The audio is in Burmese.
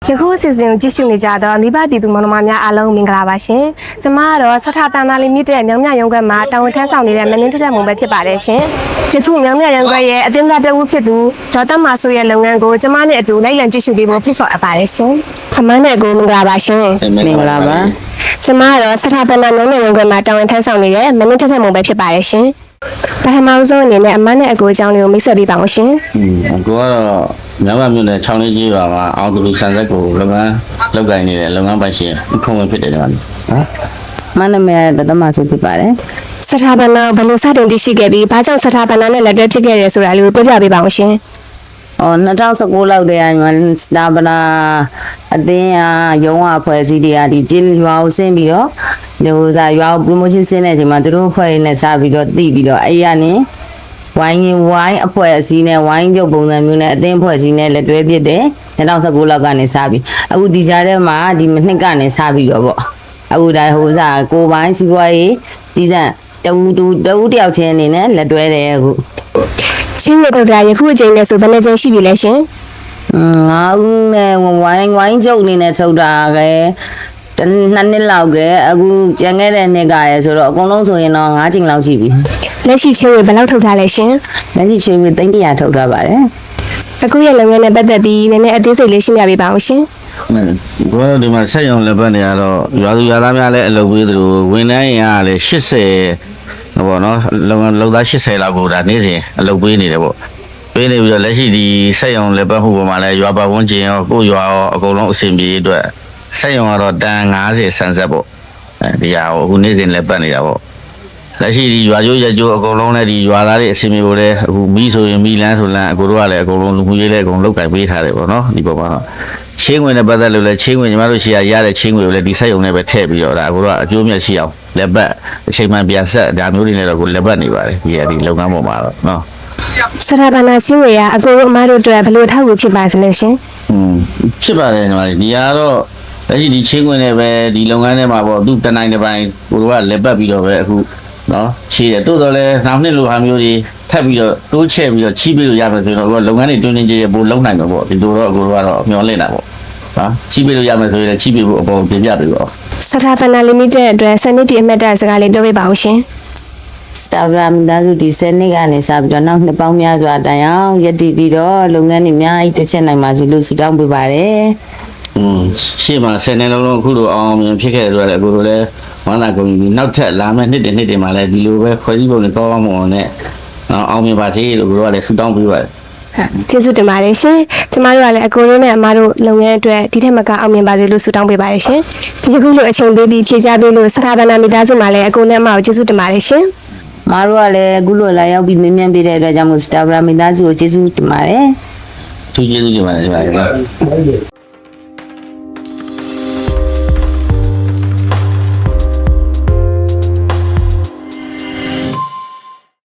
ယခုအစီအစဉ်ကိုကြည့်ရှုနေကြတော့မိဘပြည်သူမောင်နှမများအားလုံးမင်္ဂလာပါရှင်။ကျမကတော့စထပန်နာလီမြစ်တဲ့မြောင်မြရုံးခွက်မှာတာဝန်ထမ်းဆောင်နေတဲ့မင်းထက်မုံပဲဖြစ်ပါတယ်ရှင်။ယခုမြောင်မြရုံးခွက်ရဲ့အသင်းသားတဦးဖြစ်သူဒေါက်တာမာဆိုရဲ့လုပ်ငန်းကိုကျမနဲ့အတူလိုက်လံကြည့်ရှုပေးဖို့ဖိတ်ခေါ်အပ်ပါတယ်ရှင်။ခမန်းနဲ့ကိုမင်္ဂလာပါရှင်။ မင်္ဂလာပါ ကျမကတော့စထပန်နာမြောင်မြရုံးခွက်မှာတာဝန်ထမ်းဆောင်နေတဲ့မင်းထက်မုံပဲဖြစ်ပါတယ်ရှင်။ပထမဆုံးအနေနဲ့အမနဲ့အကိုအကြောင်းလေးကိုမိတ်ဆက်ပေးပါဦးရှင်။ ကိုကတော့မြောက်မြို့နယ်6လေးကြီးပါမှာအောင်သူလူဆန်ဆက်ကိုလုပ်ငန်းလုပ်ကိုင်နေတဲ့လုပ်ငန်းပိုင်ရှင်ဥထုံးဝင်ဖြစ်တယ်ညီမလေး မနမေတတမဆိုဖြစ်ပါတယ် စထပနာဘယ်လိုစတင်သိရှိခဲ့ပြီးဘာကြောင့်စထပနာနဲ့လက်တွဲဖြစ်ခဲ့ရဲဆိုတာလေးကိုပြောပြပေးပါဦးရှင် ။2019လောက်တည်းကညီမစတာပနာအတင်းရုံးအဖွဲ့အစည်းတွေကဒီကျင်းရွာကိုဆင်းပြီးတော့ဒီဟိုသာရွာကို promotion ဆင်းတဲ့အချိန်မှာသူတို့အဖွဲ့နဲ့စပြီးတော့သိပြီးတော့အဲ့ရနေဝိုင်းအဖွဲ့အစည်းနဲ့ဝိုင်းချုပ်ပုံစံမျိုးနဲ့အတင်းအဖွဲ့အစည်းနဲ့လက်တွဲဖြစ်တယ်2019လောက်ကနေစပြီးအခုဒီကြားထဲမှာဒီနှစ်ကနေစပြီးတော့ပေါ့အခုဒါဟိုစားကိုပိုင်းစီးပွားရေးဒီတဲ့တူတယောက်ချင်းအနေနဲ့လက်တွဲတယ်အခု ချင်းဝတ်တော်ယခုအချိန်နဲ့ဆိုဘယ်နှချိန်ရှိပြီလဲရှင် ငါးဦးနဲ့ဝိုင်းကျုပ်အနေနဲ့ထုတ်တာကဲနှစ်နှစ်လောက်ကဲအခုကျန်ခဲ့တဲ့နှစ်ကရဲဆိုတော့အကုန်လုံးဆိုရင်တော့9ချိန်လောက်ရှိပြီ လက်ရှိချင်းဝတ်ဘယ်လောက်ထုတ်ထားလဲရှင် လက်ရှိချင်းပြီး300ထုတ်ထားပါတယ် အခုရဲ့လုပ်ငန်းနဲ့ပတ်သက်ပြီးနည်းနည်းအသေးစိတ်လေးရှင်းပြပေးပါဦးရှင် ကိုကတော့ဒီမှာဆက်ရုံလက်ပတ်နေရတော့ရွာသူရွာသားများလည်းအလုပ်ပေးသလိုဝန်ထမ်းရင်ကလည်း80ဘောနော်လုပ်သား80လောက်ကိုဒါနေ့စဉ်အလုပ်ပေးနေတယ်ပေါ့ပေးနေပြီးတော့လက်ရှိဒီဆက်ရုံလက်ပတ်မှုပေါ်မှာလည်းရွာပတ်ဝန်းကျင်ရောကိုရွာရောအကုန်လုံးအဆင်ပြေအတွက်ဆက်ရုံကတော့တန်90ဆန်ဆက်ပေါ့ဒီဟာကိုအခုနေ့စဉ်လက်ပတ်နေတာပေါ့လက်ရှိဒီရွာကျိုးရကျိုးအကုန်လုံးလည်းဒီရွာသားတွေအဆင်ပြေဖို့လည်းအခုမီးဆိုရင်မီးလန်းဆိုလန်းအကိုတို့ကလည်းအကုန်လုံးလူမှုရေးလည်းအကုန်လုပ်ကင်ပေးထားတယ်ပေါ့နော်ဒီပေါ်မှာချင်းဝင်နဲ့ပတ်သက်လို့လည်းချင်းဝင်ညီမတို့ရှိရတဲ့ချင်းဝင်ကိုလည်းဒီဆက်ရုံနဲ့ပဲထည့်ပြီးတော့ဒါအကိုတို့ကအကျိုးမြတ်ရှိအောင်လက်ပတ်အချိန်မှပြန်ဆက်ဒါမျိုးတွေနဲ့တော့ကိုလက်ပတ်နေပါတယ်ဒီလုပ်ငန်းပေါ်မှာတော့နော် စထပနာချင်းဝတ်ကအကိုတို့အမတို့အတွက်ဘယ်လိုထောက်ကူဖြစ်ပါစလဲရှင် ဖြစ်ပါတယ်ညီမလေးဒီကတော့လက်ရှိဒီချင်းဝင်နဲ့ပဲဒီလုပ်ငန်းထဲမှာပေါ့သူတနိုင်တစ်ပိုင်းကိုတို့ကလက်ပတ်ပြီးတော့ပဲအခုနော်ချေးတယ်တိုးတော့လဲနောက်နှစ်လိုဟာမျိုးတွေထပ်ပြီးတော့တိုးချဲ့ပြီးတော့ချီးပေးလို့ရမယ်ဆိုရင်တော့လုပ်ငန်းတွေတွင်းတွင်းကြဲကြဲပို့လုံနိုင်မှာပေါ့ဒီလိုတော့အကိုတို့ကတော့မျှော်လင့်တာပေါ့ဟာချီးပေးလို့ရမယ်ဆိုရင်လည်းချီးပေးဖို့အပေါ်ပြင်ပြပေးပါ စထပနာလီမိတက်အတွက်စနစ်တည်အမှတ်တရစကားလေးပြောပေးပါဦးရှင် စတာဗရာမဒါစုဒီစနစ်ကနေစပြီးတော့နောက်နှစ်ပေါင်းများစွာတိုင်အောင်ရည်တည်ပြီးတော့လုပ်ငန်းတွေအများကြီးတစ်ချက်နိုင်ပါစီလို့ဆုတောင်းပေးပါတယ် ရှေ့မှာ10နှစ်လုံးအခုလိုအောင်မြင်ဖြစ်ခဲ့တယ်ဆိုတော့အကိုတို့လည်းဝမ်းသာကုန်ပြီနောက်ထပ်လာမယ့်နှစ်တွေမှာလည်းဒီလိုပဲခွဲစည်းပုံနဲ့ကောင်းအောင်အောင်နဲ့အောင်မြင်ပါစေလို့အကိုတို့ကလည်းဆုတောင်းပေးပါတယ် ကျေးဇူးတင်ပါတယ်ရှင်ကျမတို့ကလည်းအကိုတို့နဲ့အမတို့လုပ်ငန်းအတွက်ဒီထက်မကအောင်မြင်ပါစေလို့ဆုတောင်းပေးပါတယ်ရှင်ဒီခုလိုအချိန်ပေးပြီးဖြေချပေးလို့စထပနာမိသားစုမှာလည်းအကိုနဲ့အမကိုကျေးဇူးတင်ပါတယ်ရှင် မတို့ကလည်းအခုလိုလာရောက်ပြီးမင်းမြန်ပေးတဲ့အတွက်ကြောင့်မို့စတာဗရာမီသားစုကိုကျေးဇူးတင်ပါတယ် ကျေးဇူးတင်ပါတယ်